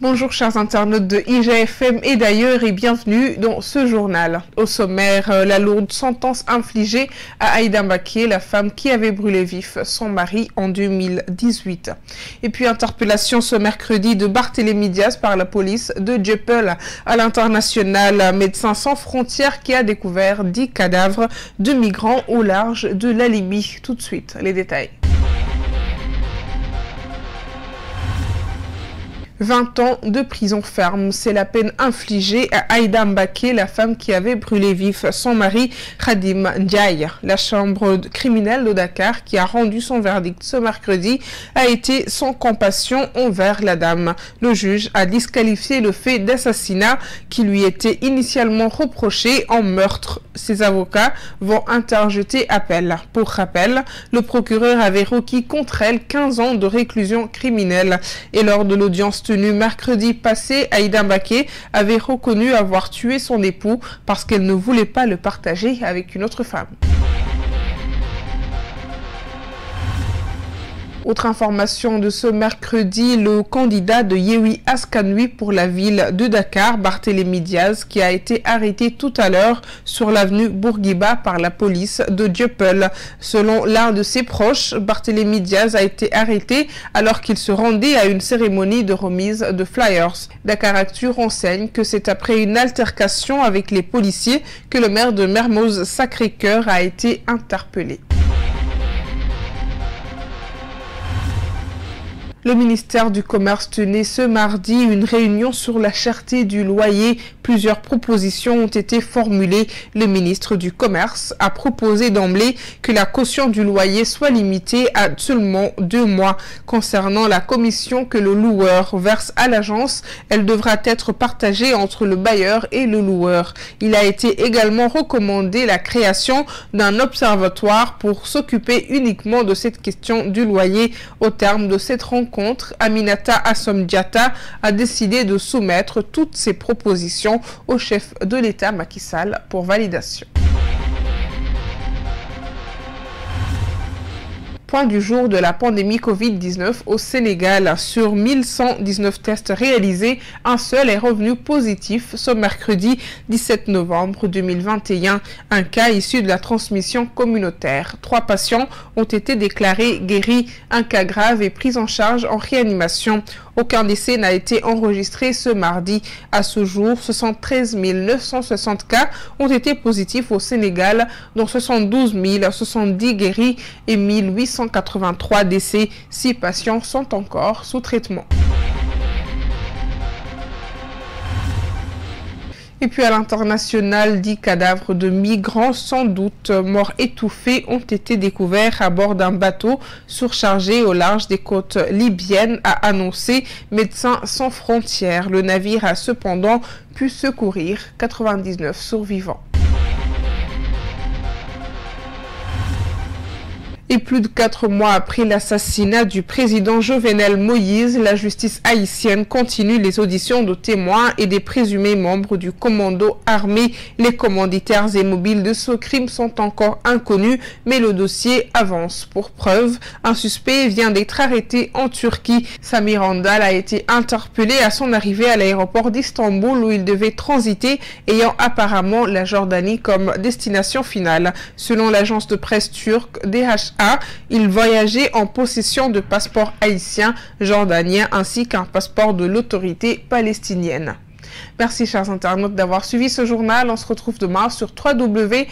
Bonjour chers internautes de IGFM et d'ailleurs et bienvenue dans ce journal. Au sommaire, la lourde sentence infligée à Aïda Mbaké, la femme qui avait brûlé vif son mari en 2018. Et puis interpellation ce mercredi de Barthélémy Diaz par la police de Dieuppeul à l'international. Médecins sans frontières qui a découvert 10 cadavres de migrants au large de la Libye. Tout de suite, les détails. 20 ans de prison ferme, c'est la peine infligée à Aïda Mbaké, la femme qui avait brûlé vif son mari Khadim Ndiaye. La chambre criminelle de Dakar, qui a rendu son verdict ce mercredi, a été sans compassion envers la dame. Le juge a disqualifié le fait d'assassinat qui lui était initialement reproché en meurtre. Ses avocats vont interjeter appel. Pour rappel, le procureur avait requis contre elle 15 ans de réclusion criminelle et lors de l'audience tenue mercredi passé, Aïda Mbaké avait reconnu avoir tué son époux parce qu'elle ne voulait pas le partager avec une autre femme. Autre information de ce mercredi, le candidat de Yewwi Askan Wi pour la ville de Dakar, Barthélémy Diaz, qui a été arrêté tout à l'heure sur l'avenue Bourguiba par la police de Dieuppeul. Selon l'un de ses proches, Barthélémy Diaz a été arrêté alors qu'il se rendait à une cérémonie de remise de flyers. Dakaractu renseigne que c'est après une altercation avec les policiers que le maire de Mermoz Sacré-Cœur a été interpellé. Le ministère du Commerce tenait ce mardi une réunion sur la cherté du loyer. Plusieurs propositions ont été formulées. Le ministre du Commerce a proposé d'emblée que la caution du loyer soit limitée à seulement 2 mois. Concernant la commission que le loueur verse à l'agence, elle devra être partagée entre le bailleur et le loueur. Il a été également recommandé la création d'un observatoire pour s'occuper uniquement de cette question du loyer. Au terme de cette rencontre, Aminata Assome Diatta a décidé de soumettre toutes ses propositions au chef de l'État Macky Sall pour validation. Point du jour de la pandémie Covid-19 au Sénégal. Sur 1119 tests réalisés, un seul est revenu positif ce mercredi 17 novembre 2021. Un cas issu de la transmission communautaire. 3 patients ont été déclarés guéris. Un cas grave est pris en charge en réanimation. Aucun décès n'a été enregistré ce mardi. À ce jour, 73 960 cas ont été positifs au Sénégal, dont 72 070 guéris et 1883 décès. 6 patients sont encore sous traitement. Et puis à l'international, 10 cadavres de migrants sans doute morts étouffés ont été découverts à bord d'un bateau surchargé au large des côtes libyennes, a annoncé Médecins sans frontières. Le navire a cependant pu secourir 99 survivants. Et plus de 4 mois après l'assassinat du président Jovenel Moïse, la justice haïtienne continue les auditions de témoins et des présumés membres du commando armé. Les commanditaires et mobiles de ce crime sont encore inconnus, mais le dossier avance. Pour preuve, un suspect vient d'être arrêté en Turquie. Samir Andal a été interpellé à son arrivée à l'aéroport d'Istanbul où il devait transiter, ayant apparemment la Jordanie comme destination finale. Selon l'agence de presse turque DHA, il voyageait en possession de passeports haïtiens, jordaniens ainsi qu'un passeport de l'autorité palestinienne. Merci chers internautes d'avoir suivi ce journal. On se retrouve demain sur www.igfm.sn.